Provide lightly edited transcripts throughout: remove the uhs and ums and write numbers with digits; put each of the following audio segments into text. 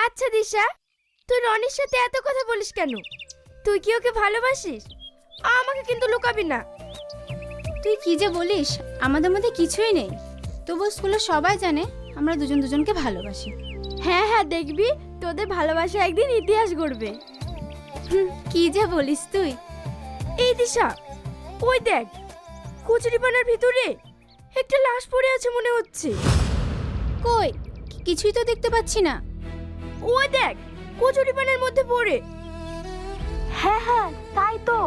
আচ্ছা দিশা, তুই রনির সাথে এত কথা বলিস কেন? তুই কি ওকে ভালোবাসিস? আমাকে কিন্তু লুকাবি না। তুই কি যে বলিস, আমাদের মধ্যে কিছুই নেই। তবু স্কুলে সবাই জানে আমরা দুজন দুজনকে ভালোবাসি। হ্যাঁ হ্যাঁ, দেখবি তোদের ভালোবাসা একদিন ইতিহাস গড়বে। কি যে বলিস তুই। এই দিশা, ওই দেখ, কচুরিপানার ভিতরে একটা লাশ পড়ে আছে মনে হচ্ছে। কই, কিছুই তো দেখতে পাচ্ছি না। ওই দেখ, কচুরিপানার মধ্যে পড়ে। হ্যাঁ হ্যাঁ, তাই তো,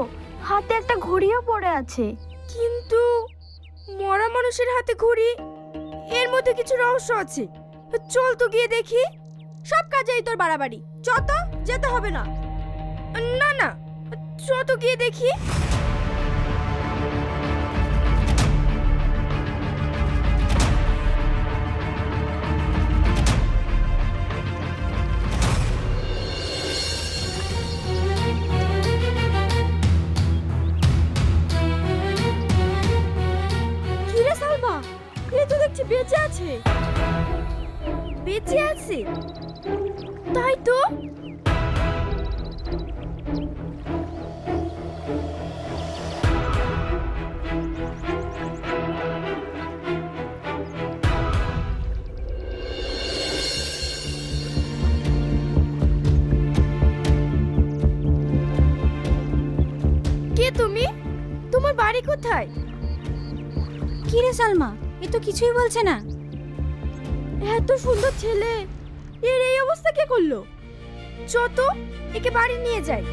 হাতে একটা ঘড়িও পড়ে আছে। কিন্তু মরা মানুষের হাতে ঘড়ি, এর মধ্যে কিছু রহস্য আছে। চল তো গিয়ে দেখি। সব কাজেই তোর বাড়াবাড়ি, যত যেতে হবে না। না না, চল তো গিয়ে দেখি। কিরে সালমা, এ তো দেখছি বেঁচে আছে। বেঁচে আছে? তাই তো। কে তুমি? তোমার বাড়ি কোথায়? কি রে সালমা, এ তো কিছুই বলছে না। এত সুন্দর ছেলে, এর এই অবস্থা কে করলো? চত, একে বাড়ি নিয়ে যাই।